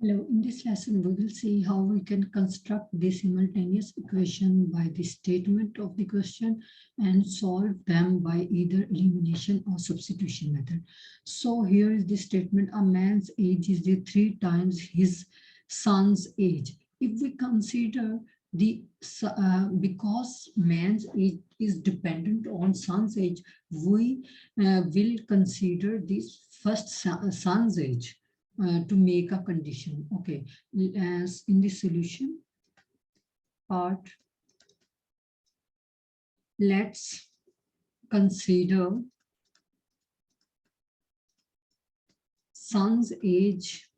Hello, in this lesson, we will see how we can construct the simultaneous equation by the statement of the question and solve them by either elimination or substitution method. So here is the statement: a man's age is the 3 times his son's age. If we consider the because man's age is dependent on son's age, we will consider this first son's age to make a condition. Okay, as in the solution part, let's consider son's age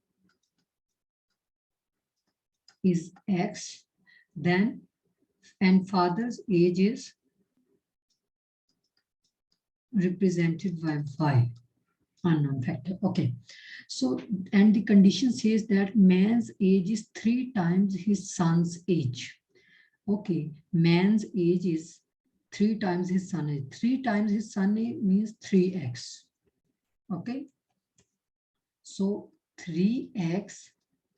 is X, then and father's age is represented by Y, unknown factor. Okay, so and the condition says that man's age is 3 times his son's age. Okay, man's age is 3 times his son age. 3 times his son age means 3x. Okay, so 3x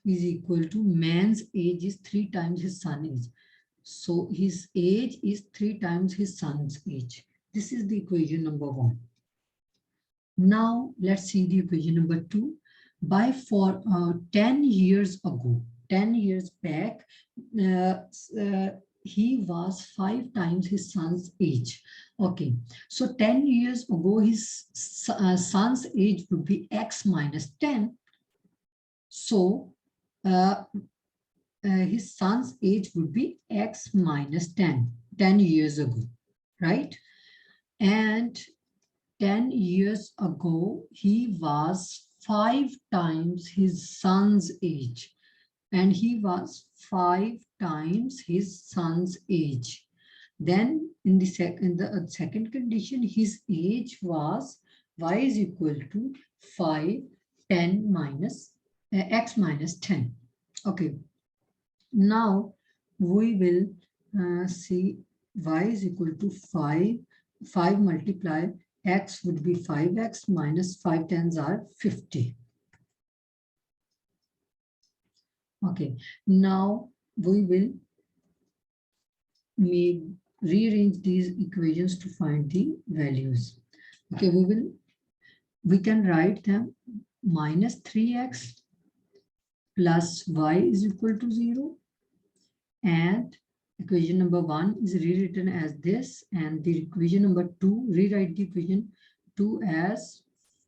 is equal to man's age is 3 times his son age. So his age is 3 times his son's age. This is the equation number 1. Now let's see the equation number 2. By 10 years ago, 10 years back, he was 5 times his son's age. Okay, so 10 years ago, his son's age would be x minus 10. So his son's age would be x minus 10 years ago, right? And 10 years ago, he was 5 times his son's age, and he was 5 times his son's age. Then in the second condition, his age was y is equal to 5, 10 minus x minus 10. Okay, now we will see y is equal to 5 multiply x would be 5x minus 5 tens are 50. Okay, now we will rearrange these equations to find the values. Okay, we can write them minus 3x plus y is equal to 0, and equation number 1 is rewritten as this, and the equation number 2, rewrite the equation 2 as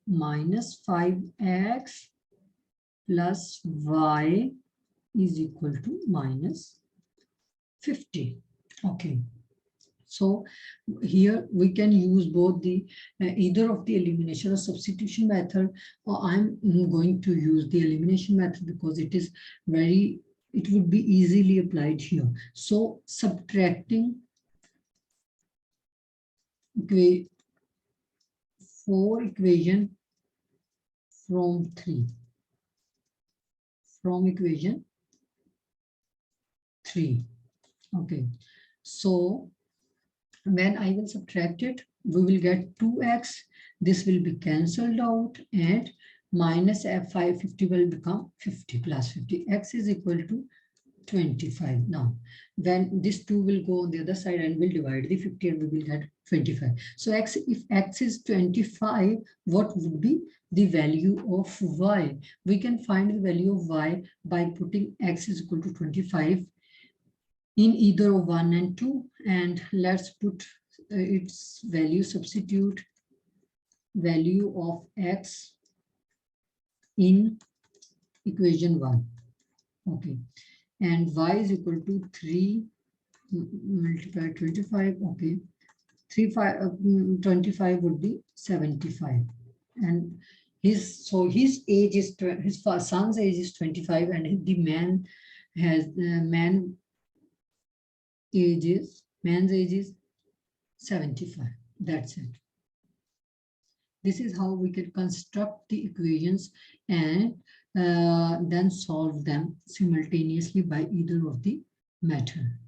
minus 5x plus y is equal to minus 50. Okay, so here we can use both the either of the elimination or substitution method, or I'm going to use the elimination method because it would be easily applied here. So subtracting 4 equation from equation 3. Okay, so when I will subtract it, we will get 2x. This will be cancelled out, and minus f550 will become 50 plus 50. X is equal to 25. Now, when this 2 will go on the other side and will divide the 50, and we will get 25. So if x is 25, what would be the value of y? We can find the value of y by putting x is equal to 25 in either of 1 and 2, and let's put its value, substitute value of x in equation 1. Okay, and y is equal to 3 multiply 25. Okay, 25 would be 75, and his age is his son's age is 25, and the man's age is 75. That's it. This is how we can construct the equations and then solve them simultaneously by either of the method.